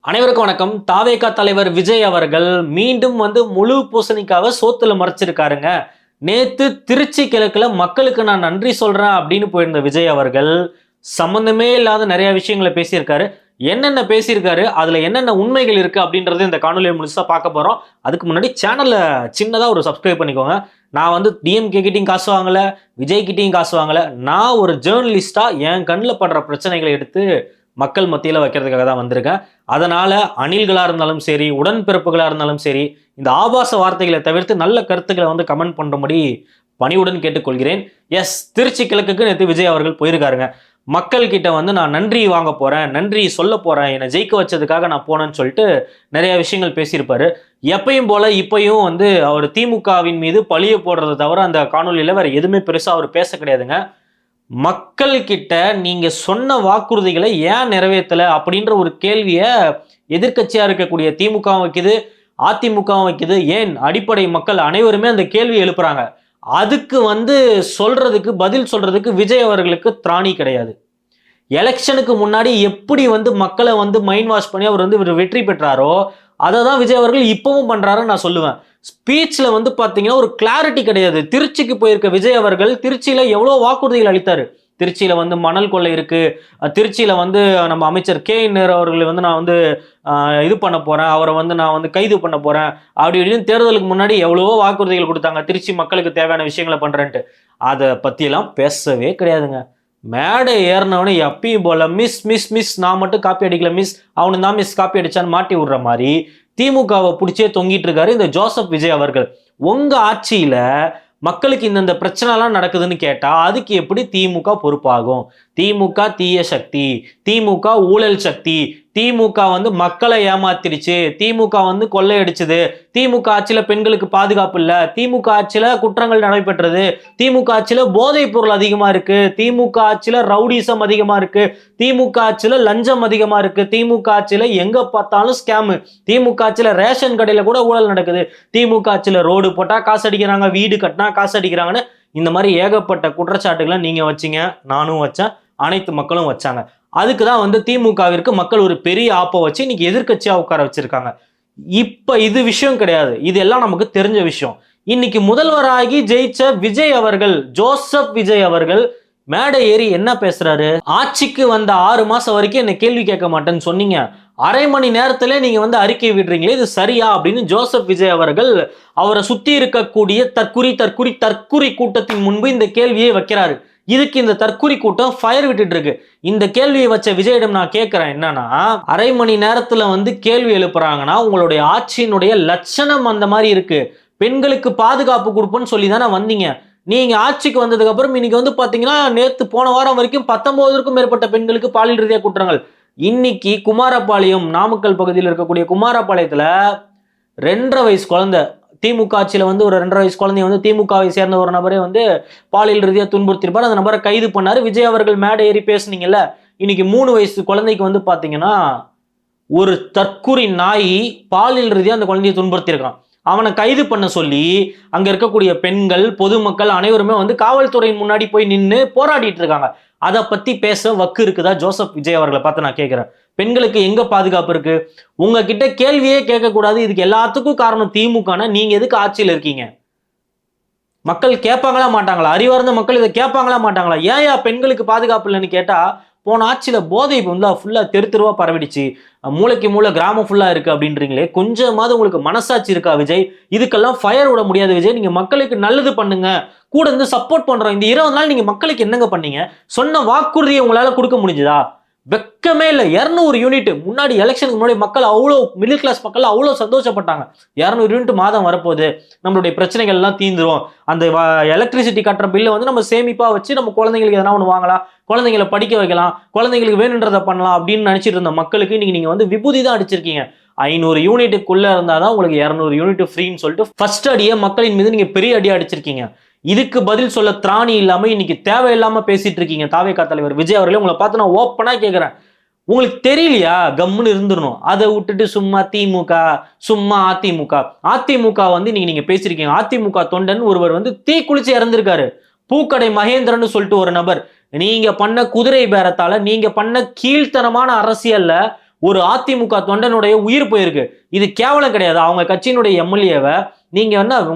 அனைவருக்கும் வணக்கம். தாவேகா தலைவர் விஜய் அவர்கள் மீண்டும் முழு பூசணிக்காவை சோத்துல மறைச்சிருக்காருங்க. நேத்து திருச்சி கிழக்குல மக்களுக்கு நான் நன்றி சொல்றேன் அப்படின்னு போயிருந்த விஜய் அவர்கள் சம்பந்தமே இல்லாத நிறைய விஷயங்களை பேசியிருக்காரு. என்னென்ன பேசியிருக்காரு, அதுல என்னென்ன உண்மைகள் இருக்கு அப்படின்றது இந்த காணொலியை முழுசா பார்க்க போறோம். அதுக்கு முன்னாடி சேனல்ல சின்னதா ஒரு சப்ஸ்கிரைப் பண்ணிக்கோங்க. நான் டிஎம்கே கிட்டையும் காசு வாங்கல, விஜய் கிட்டையும் காசு வாங்கல. நான் ஒரு ஜேர்னலிஸ்டா என் கண்ணில் படுற பிரச்சனைகளை எடுத்து மக்கள் மத்தியில் வைக்கிறதுக்காக தான் வந்திருக்கேன். அதனால அணில்களா இருந்தாலும் சரி, உடன்பிறப்புகளா இருந்தாலும் சரி, இந்த ஆபாச வார்த்தைகளை தவிர்த்து நல்ல கருத்துக்களை கமெண்ட் பண்ணும்படி பணிவுடன் கேட்டுக்கொள்கிறேன். எஸ், திருச்சி கிழக்குக்கு நேற்று விஜய் அவர்கள் போயிருக்காருங்க. மக்கள் கிட்ட நான் நன்றி வாங்க போறேன், நன்றி சொல்ல போறேன், என்னை ஜெயிக்க வச்சதுக்காக நான் போனேன்னு சொல்லிட்டு நிறைய விஷயங்கள் பேசியிருப்பாரு. எப்பயும் போல இப்பயும் அவர் திமுகவின் மீது பழிய போடுறதை தவிர அந்த காணொலியில வேற எதுவுமே பெருசா அவர் பேச கிடையாதுங்க. மக்கள் கிட்ட நீங்க சொன்ன வாக்குறுதிகளை ஏன் நிறைவேற்றல அப்படின்ற ஒரு கேள்வியை எதிர்க்கட்சியா இருக்கக்கூடிய திமுக வைக்குது, அதிமுக வைக்குது. ஏன் அடிப்படை மக்கள் அனைவருமே அந்த கேள்வி எழுப்புறாங்க. அதுக்கு சொல்றதுக்கு பதில் சொல்றதுக்கு விஜய் அவர்களுக்கு திராணி கிடையாது. எலெக்ஷனுக்கு முன்னாடி எப்படி மக்களை மைண்ட் வாஷ் பண்ணி அவர் இவர் வெற்றி பெற்றாரோ அதை தான் விஜய் அவர்கள் இப்பவும் பண்றாருன்னு நான் சொல்லுவேன். ஸ்பீச்ல பாத்தீங்கன்னா ஒரு கிளாரிட்டி கிடையாது. திருச்சிக்கு போயிருக்க விஜய் அவர்கள் திருச்சியில எவ்வளவு வாக்குறுதிகள் அளித்தாரு. திருச்சியில மணல் கொள்ளை இருக்கு, திருச்சியில நம்ம அமைச்சர் கே நேரு அவர்களை நான் இது பண்ண போறேன், அவரை நான் கைது பண்ண போறேன் அப்படி இப்படின்னு தேர்தலுக்கு முன்னாடி எவ்வளவோ வாக்குறுதிகள் கொடுத்தாங்க. திருச்சி மக்களுக்கு தேவையான விஷயங்களை பண்றேன்ட்டு அதை பத்தியெல்லாம் பேசவே கிடையாதுங்க. மேடை ஏறினவனே எப்பயும் போல மிஸ் மிஸ் மிஸ், நான் மட்டும் காப்பி அடிக்கல மிஸ், அவனு தான் மிஸ் காப்பி அடிச்சான்னு மாட்டி விடுற மாதிரி திமுகவை பிடிச்சே தொங்கிட்டு இருக்காரு இந்த ஜோசப் விஜய் அவர்கள். உங்க ஆட்சியில மக்களுக்கு இந்த பிரச்சனை எல்லாம் நடக்குதுன்னு கேட்டா அதுக்கு எப்படி திமுக பொறுப்பாகும்? திமுக தீய சக்தி, திமுக ஊழல் சக்தி, திமுக மக்களை ஏமாத்திடுச்சு, திமுக கொள்ளையடிச்சது, திமுக ஆட்சியில பெண்களுக்கு பாதுகாப்பு இல்ல, திமுக ஆட்சியில குற்றங்கள் நடைபெற்றது, திமுக ஆட்சியில போதைப் பொருள் அதிகமா இருக்கு, திமுக ஆட்சியில ரவுடிசம் அதிகமா இருக்கு, திமுக ஆட்சியில லஞ்சம் அதிகமா இருக்கு, திமுக ஆட்சியில எங்க பார்த்தாலும் ஸ்கேமு, திமுக ஆட்சியில ரேஷன் கடையில கூட ஊழல் நடக்குது, திமுக ஆட்சியில ரோடு போட்டா காசு அடிக்கிறாங்க, வீடு கட்டினா காசு அடிக்கிறாங்கன்னு இந்த மாதிரி ஏகப்பட்ட குற்றச்சாட்டுகளை நீங்க வச்சீங்க, நானும் வச்சேன், அனைத்து மக்களும் வச்சாங்க. அதுக்கு தான் திமுகவிற்கு மக்கள் ஒரு பெரிய ஆப்பை வச்சு இன்னைக்கு எதிர்கட்சியா உட்கார வச்சிருக்காங்க. இப்ப இது விஷயம் கிடையாது, இது எல்லாம் நமக்கு தெரிஞ்ச விஷயம். இன்னைக்கு முதல்வராகி ஜெயிச்ச விஜய் அவர்கள், ஜோசப் விஜய் அவர்கள் மேடை ஏறி என்ன பேசுறாரு? ஆட்சிக்கு வந்த 6 மாசம் வரைக்கும் என்ன கேள்வி கேட்க மாட்டேன்னு சொன்னீங்க, அரை மணி நேரத்துல நீங்க அறிக்கை விடுறீங்களே, இது சரியா அப்படின்னு ஜோசப் விஜய் அவர்கள் அவரை சுத்தி இருக்கக்கூடிய தற்குறி கூட்டத்தின் முன்பு இந்த கேள்வியை வைக்கிறாரு. இதுக்கு இந்த தற்குறி கூட்டம் ஃபயர் விட்டுட்டு இருக்கு. இந்த கேள்வியை வச்ச விஜயிடம் நான் கேட்கிறேன், என்னன்னா அரை மணி நேரத்துல கேள்வி எழுப்புறாங்கன்னா உங்களுடைய ஆட்சியினுடைய லட்சணம் அந்த மாதிரி இருக்கு. பெண்களுக்கு பாதுகாப்பு கொடுப்போன்னு சொல்லி தானே வந்தீங்க. நீங்க ஆட்சிக்கு வந்ததுக்கு அப்புறம் இன்னைக்கு பாத்தீங்கன்னா நேத்து போன வாரம் வரைக்கும் 19க்கும் மேற்பட்ட பெண்களுக்கு பாலியல் ரீதியாக குற்றங்கள். இன்னைக்கு குமாரபாளையம், நாமக்கல் பகுதியில் இருக்கக்கூடிய குமாரபாளையத்துல 2.5 வயசு குழந்தை, திமுக ஆட்சியில ஒரு 2.5 வயசு குழந்தைய திமுகவை சேர்ந்த ஒரு நபரே பாலியல் ரீதியா துன்புறுத்திருப்பார். அந்த நபரை கைது பண்ணாரு. விஜய் அவர்கள் மேடை ஏறி பேசுனீங்கல்ல, இன்னைக்கு 3 வயசு குழந்தைக்கு பாத்தீங்கன்னா ஒரு தற்குறி நாய் பாலியல் ரீதியா அந்த குழந்தையை துன்புறுத்திருக்கான். அவனை கைது பண்ண சொல்லி அங்க இருக்கக்கூடிய பெண்கள், பொதுமக்கள் அனைவருமே காவல்துறையின் முன்னாடி போய் நின்று போராடிட்டு இருக்காங்க. அதை பத்தி பேச வக்கு இருக்குதா ஜோசப் விஜய் அவர்களை பார்த்து நான் கேட்கிறேன். பெண்களுக்கு எங்க பாதுகாப்பு இருக்கு? உங்ககிட்ட கேள்வியே கேட்கக்கூடாது. இதுக்கு எல்லாத்துக்கும் காரணம் திமுகனா நீங்க எதுக்கு ஆட்சியில் இருக்கீங்க? மக்கள் கேட்பாங்களா மாட்டாங்களா? அறிவார்ந்த மக்கள் இதை கேட்பாங்களா மாட்டாங்களா? ஏன் பெண்களுக்கு பாதுகாப்பு இல்லைன்னு கேட்டா, போன ஆட்சியில போதை ஃபுல்லா தெருவா பரவிடுச்சு, மூளைக்கு மூளை கிராமம் ஃபுல்லா இருக்கு அப்படின்றீங்களே, கொஞ்சமாவது உங்களுக்கு மனசாட்சி இருக்கா விஜய்? இதுக்கெல்லாம் ஃபயர் விட முடியாது விஜய். நீங்க மக்களுக்கு நல்லது பண்ணுங்க, கூட சப்போர்ட் பண்றோம். இந்த 20 நாள் நீங்க மக்களுக்கு என்னங்க பண்ணீங்க? சொன்ன வாக்குறுதியை உங்களால கொடுக்க முடிஞ்சதா? வெக்கமே இல்லை. 200 யூனிட் முன்னாடி எலெக்ஷனுக்கு முன்னாடி மக்கள் அவ்வளோ, மிடில் கிளாஸ் மக்கள் அவ்வளோ சந்தோஷப்பட்டாங்க. 200 யூனிட் மாதம் வரப்போகுது, நம்மளுடைய பிரச்சனைகள் எல்லாம் தீந்துரும், அந்த எலக்ட்ரிசிட்டி கட்டுற பில்லை நம்ம சேமிப்பா வச்சு நம்ம குழந்தைங்களுக்கு எதனா ஒன்று வாங்கலாம், குழந்தைங்களை படிக்க வைக்கலாம், குழந்தைங்களுக்கு வேணுன்றதை பண்ணலாம் அப்படின்னு நினைச்சிட்டு இருந்த மக்களுக்கு இன்னைக்கு நீங்க விபூதி தான் அடிச்சிருக்கீங்க. 500 யூனிட்டுக்குள்ள இருந்தாதான் உங்களுக்கு 200 யூனிட் ஃப்ரீன்னு சொல்லிட்டு ஃபர்ஸ்ட் அடியே மக்களின் மீது நீங்க பெரிய அடியா அடிச்சிருக்கீங்க. இதுக்கு பதில் சொல்ல திராணி இல்லாம இன்னைக்கு தேவையில்லாம பேசிட்டு இருக்கீங்க தாவேகா தலைவர் விஜய் அவர்களே. உங்களை பார்த்து நான் ஓப்பனா கேட்கிறேன், உங்களுக்கு தெரியலையா? கம்முன்னு இருந்துடணும். அதை விட்டுட்டு சும்மா திமுக, சும்மா அதிமுக நீங்க பேசிருக்கீங்க. அதிமுக தொண்டன் ஒருவர் தீ குளிச்சு இறந்திருக்காரு. பூக்கடை மகேந்திரன் சொல்லிட்டு ஒரு நபர். நீங்க பண்ண குதிரை பேரத்தால, நீங்க பண்ண கீழ்த்தனமான அரசியல்ல ஒரு அதிமுக தொண்டனுடைய உயிர் போயிருக்கு. இது கேவலம் கிடையாது. அவங்க கட்சியினுடைய எம்எல்ஏவை நீங்க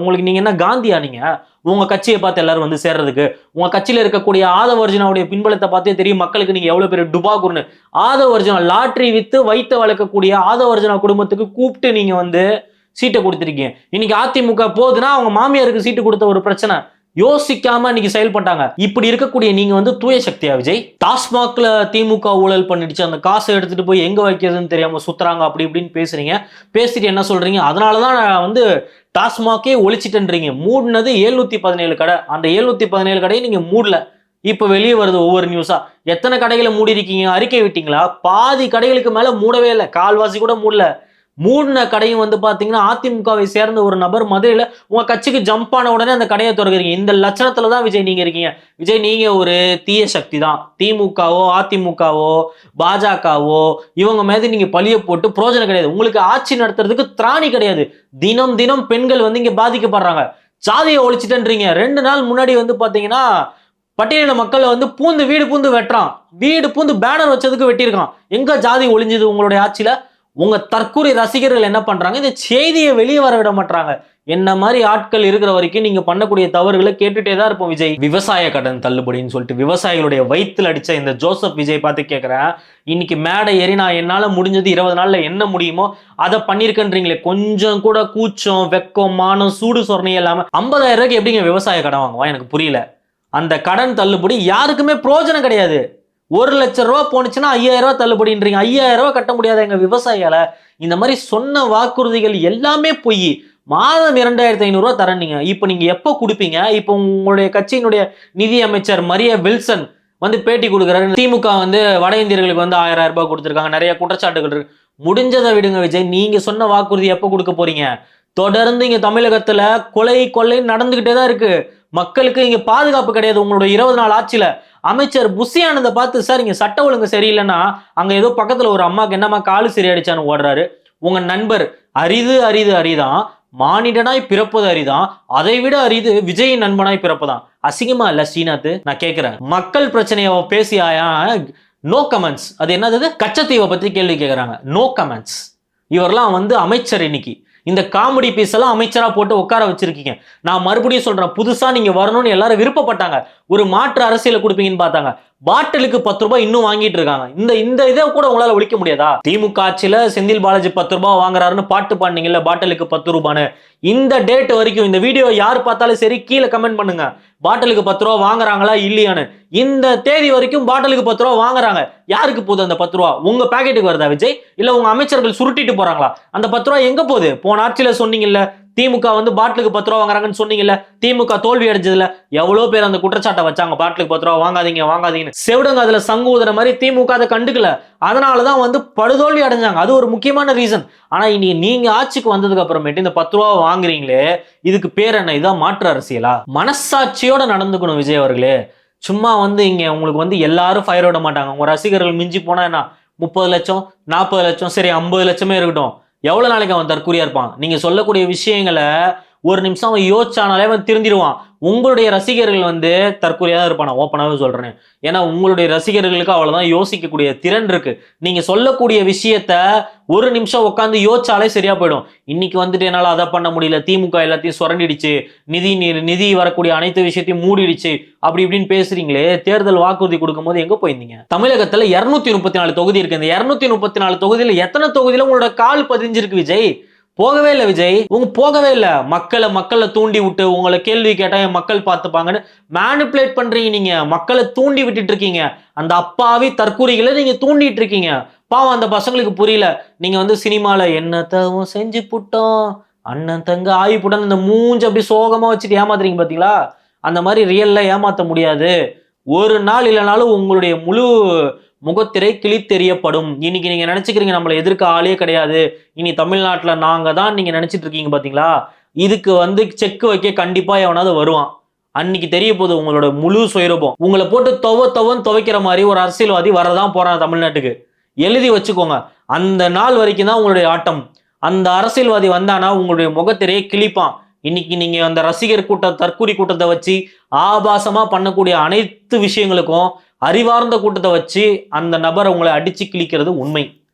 என்ன காந்தியா? நீங்க உங்க கட்சியை பார்த்து எல்லாரும் வந்து சேர்றதுக்கு உங்க கட்சியில இருக்கக்கூடிய ஆதவ அர்ஜுனாவுடைய பின்பலத்தை பார்த்தே தெரியும் மக்களுக்கு நீங்க எவ்வளவு பேர் டுபாகுர்னு. ஆதவ அர்ஜுனா லாட்டரி வித்து வைத்த வளர்க்கக்கூடிய ஆதவ அர்ஜுனா குடும்பத்துக்கு கூப்பிட்டு நீங்க வந்து சீட்டை கொடுத்துருக்கீங்க. இன்னைக்கு அதிமுக போகுதுன்னா அவங்க மாமியாருக்கு சீட்டு கொடுத்த ஒரு பிரச்சனை, யோசிக்காம இன்னைக்கு செயல்பட்டாங்க. இப்படி இருக்கக்கூடிய நீங்க வந்து தூய சக்தியா விஜய்? டாஸ்மாக்ல திமுக ஊழல் பண்ணிடுச்சு, அந்த காசை எடுத்துட்டு போய் எங்க வைக்கிறதுன்னு தெரியாம சுத்துறாங்க அப்படி இப்படின்னு பேசுறீங்க. பேசிட்டு என்ன சொல்றீங்க? அதனாலதான் நான் வந்து டாஸ்மாக்கே ஒழிச்சிட்டேன்றீங்க. மூடினது 717 கடை, அந்த 717 கடையை நீங்க மூடல. இப்ப வெளியே வருது ஒவ்வொரு நியூஸா. எத்தனை கடைகளை மூடி இருக்கீங்க? அறிக்கை விட்டீங்களா? பாதி கடைகளுக்கு மேல மூடவே இல்லை, கால்வாசி கூட மூடல. மூடின கடையும் வந்து பாத்தீங்கன்னா அதிமுகவை சேர்ந்த ஒரு நபர் மதுரையில உங்க கட்சிக்கு ஜம்ப் ஆன உடனே அந்த கடையை திறக்கிறீங்க. இந்த லட்சணத்துல தான் விஜய் நீங்க இருக்கீங்க. விஜய் நீங்க ஒரு தீய சக்தி தான். திமுகவோ அதிமுகவோ பாஜகவோ இவங்க மீது நீங்க பழிய போட்டு பிரோஜனம் கிடையாது. உங்களுக்கு ஆட்சி நடத்துறதுக்கு திராணி கிடையாது. தினம் தினம் பெண்கள் வந்து இங்க பாதிக்கப்படுறாங்க. ஜாதியை ஒழிச்சிட்டேன்றீங்க. 2 நாள் முன்னாடி வந்து பாத்தீங்கன்னா பட்டியலின மக்களை வந்து வீடு பூந்து வெட்டுறான். வீடு பூந்து பேனர் வச்சதுக்கு வெட்டியிருக்கான். எங்க ஜாதி ஒளிஞ்சது உங்களுடைய ஆட்சியில? உங்க தற்கூரி ரசிகர்கள் என்ன பண்றாங்க? இந்த செய்தியை வெளியே வர விட மாட்டாங்க. என்ன மாதிரி ஆட்கள் இருக்கிற வரைக்கும் நீங்க பண்ணக்கூடிய தவறுகளை கேட்டுட்டே தான் இருப்போம் விஜய். விவசாய கடன் தள்ளுபடின்னு சொல்லிட்டு விவசாயிகளுடைய வயிற்றுல அடிச்ச இந்த ஜோசப் விஜய் பார்த்து கேட்கிறேன், இன்னைக்கு மேடை ஏறி நான் என்னால முடிஞ்சது 20 நாள்ல என்ன முடியுமோ அதை பண்ணிருக்கன்றீங்களே, கொஞ்சம் கூட கூச்சம் வெக்கம் மானம் சூடு சொரணை இல்லாம 50,000 ரூபாய்க்கு எப்படிங்க விவசாய கடன் வாங்குவா? எனக்கு புரியல. அந்த கடன் தள்ளுபடி யாருக்குமே பிரயோஜனம் கிடையாது. 1 லட்சம் ரூபாய் போனுச்சுன்னா 5,000 ரூபாய் தள்ளுபடின்றீங்க. 5,000 ரூபாய் கட்ட முடியாத எங்க விவசாயிகளை. இந்த மாதிரி சொன்ன வாக்குறுதிகள் எல்லாமே பொய். மாதம் 2,500 ரூபாய் தரீங்க. இப்ப நீங்க எப்ப கொடுப்பீங்க? இப்ப உங்களுடைய கட்சியினுடைய நிதி அமைச்சர் மரியா வில்சன் வந்து பேட்டி கொடுக்குறாரு. திமுக வந்து வட இந்தியர்களுக்கு வந்து 1000 ரூபாய் கொடுத்துருக்காங்க, நிறைய குற்றச்சாட்டுகள் இருக்கு. முடிஞ்சதை விடுங்க விஜய். நீங்க சொன்ன வாக்குறுதி எப்ப கொடுக்க போறீங்க? தொடர்ந்து இங்க தமிழகத்துல கொலை நடந்துகிட்டே தான் இருக்கு. மக்களுக்கு இங்க பாதுகாப்பு கிடையாது. உங்களோட 20 நாள் ஆட்சியில அமைச்சர் புஷி ஆனந்தை பார்த்து, சார் இங்க சட்ட ஒழுங்கு சரியில்லைன்னா அங்க ஏதோ பக்கத்துல ஒரு அம்மாக்கு என்னம்மா காலு சரியாயிடுச்சான்னு ஓடுறாரு. உங்க நண்பர் அரிதான், மானிடனாய் பிறப்பது அரிதான், அதை விட அரிது விஜயின் நண்பனாய் பிறப்பதான். அசிங்கமா இல்ல ஸ்ரீநாத்? நான் கேட்கிறேன், மக்கள் பிரச்சனையை பேசியாயா? No comments. அது என்னது? கச்சத்தீவை பத்தி கேள்வி கேட்கறாங்க, நோ கமெண்ட்ஸ். இவரெல்லாம் வந்து அமைச்சர். இன்னைக்கு இந்த காமெடி பீஸ் எல்லாம் அமைச்சரா போட்டு உட்கார வச்சிருக்கீங்க. நான் மறுபடியும் சொல்றேன், புதுசா நீங்க வரணும்னு எல்லாரும் விருப்பப்பட்டாங்க. ஒரு மாற்று அரசியலை கொடுப்பீங்கன்னு பார்த்தாங்க. பாட்டிலுக்கு 10 ரூபாய் இன்னும் வாங்கிட்டு இருக்காங்க. இந்த இதை கூட உங்களால ஒழிக்க முடியாதா? திமுக ஆட்சியில செந்தில் பாலாஜி 10 ரூபாய் வாங்குறாருன்னு பாட்டு பாடுனீங்கல்ல, பாட்டிலுக்கு 10 ரூபான்னு. இந்த டேட் வரைக்கும் இந்த வீடியோ யார் பார்த்தாலும் சரி கீழே கமெண்ட் பண்ணுங்க, பாட்டிலுக்கு 10 ரூபா வாங்குறாங்களா இல்லையான்னு. இந்த தேதி வரைக்கும் பாட்டிலுக்கு 10 ரூபா வாங்குறாங்க. யாருக்கு போகுது அந்த 10 ரூபா? உங்க பாக்கெட்டுக்கு வருதா விஜய்? இல்ல உங்க அமைச்சர்கள் சுருட்டிட்டு போறாங்களா? அந்த 10 ரூபா எங்க போகுது? போன ஆட்சியில சொன்னீங்கல்ல திமுக வந்து பாட்டிலுக்கு 10 ரூபா வாங்குறாங்கன்னு சொன்னீங்கல்ல, திமுக தோல்வி அடைஞ்சதுல எவ்வளவு பேர் அந்த குற்றச்சாட்டை வச்சாங்க, பாட்டிலுக்கு 10 ரூபா வாங்காதீங்கன்னு. செவிடங்க அதுல சங்கு ஊதுற மாதிரி திமுக அதை கண்டுக்கல. அதனாலதான் வந்து படுதோல்வி அடைஞ்சாங்க. அது ஒரு முக்கியமான ரீசன். ஆனா நீங்க ஆட்சிக்கு வந்ததுக்கு அப்புறமேட்டு இந்த 10 ரூபா வாங்குறீங்களே, இதுக்கு பேர் என்ன? இதான் மாற்று அரசியலா? மனசாட்சியோட நடந்துக்கணும் விஜய் அவர்களே. சும்மா வந்து இங்க உங்களுக்கு வந்து எல்லாரும் ஃபயர் விட மாட்டாங்க. உங்க ரசிகர்கள் மிஞ்சி போனா என்ன 30 லட்சம் 40 லட்சம், சரி 50 லட்சமே இருக்கட்டும். எவ்வளவு நாளைக்கு அவன் தற்கூரியா இருப்பான்? நீங்க சொல்லக்கூடிய விஷயங்களை ஒரு நிமிஷம் அவன் யோசிச்சானாலே அவன் திருந்திடுவான். உங்களுடைய ரசிகர்கள் வந்து தற்கூரியா தான் இருப்பான், ஓப்பனாவே சொல்றேன். ஏன்னா உங்களுடைய ரசிகர்களுக்கு அவ்வளவுதான் யோசிக்கக்கூடிய திறன் இருக்கு. நீங்க சொல்லக்கூடிய விஷயத்த ஒரு நிமிஷம் உட்காந்து யோசிச்சாலே சரியா போயிடும். இன்னைக்கு வந்துட்டு என்னால அதை பண்ண முடியல, திமுக எல்லாத்தையும் சுரண்டிடுச்சு, நிதி வரக்கூடிய அனைத்து விஷயத்தையும் மூடிடுச்சு, அப்படி இப்படின்னு பேசுறீங்களே. தேர்தல் வாக்குறுதி கொடுக்கும் போது எங்க போயிருந்தீங்க? தமிழகத்துல 234 தொகுதி இருக்கு. இந்த 234 தொகுதியில எத்தனை தொகுதியில உங்களோட கால் பதிஞ்சிருக்கு விஜய்? போகவே இல்லை விஜய். போகவே இல்லை. மக்களை தூண்டி விட்டு உங்களை கேள்வி கேட்டா என் மக்கள் பார்த்துப்பாங்கன்னு மேனிபுலேட் பண்றீங்க. நீங்க மக்களை தூண்டி விட்டுட்டு இருக்கீங்க. அந்த அப்பாவி தற்கூரிகளை நீங்க தூண்டிட்டு இருக்கீங்க. பாவம் அந்த பசங்களுக்கு புரியல. நீங்க வந்து சினிமால என்னத்தவும் செஞ்சு புட்டோம், அண்ணன் தங்க ஆயு புட்டன் இந்த மூஞ்சு அப்படி சோகமா வச்சுட்டு ஏமாத்துறீங்க பாத்தீங்களா? அந்த மாதிரி ரியல்ல ஏமாத்த முடியாது. ஒரு நாள் இல்லைனாலும் உங்களுடைய முழு முகத்திரை கிழித்தெறியப்படும். இன்னைக்கு நீங்க நினைச்சுக்கிறீங்க நம்மளை எதிர்க்க ஆளே கிடையாது, இனி தமிழ்நாட்டுல நாங்க தான் நீங்க நினைச்சிட்டு இருக்கீங்க பாத்தீங்களா? இதுக்கு வந்து செக் வைக்க கண்டிப்பா எவனாவது வருவான். அன்னைக்கு தெரிய போகுது உங்களோட முழு சுயரூபம். உங்களை போட்டு துவைக்கிற மாதிரி ஒரு அரசியல்வாதி வரதான் போறான் தமிழ்நாட்டுக்கு. எழுதி வச்சுக்கோங்க. அந்த நாள் வரைக்கும் தான் உங்களுடைய ஆட்டம். அந்த அரசியல்வாதி வந்தானா உங்களுடைய முகத்திரையை கிழிப்பான். இன்னைக்கு நீங்க அந்த ரசிகர் தற்கூரி கூட்டத்தை வச்சு ஆபாசமா பண்ணக்கூடிய அனைத்து விஷயங்களுக்கும் அறிவார்ந்த கூட்டத்தை வச்சு அந்த நபரை உங்களை அடிச்சு கிழிக்கிறது உண்மை.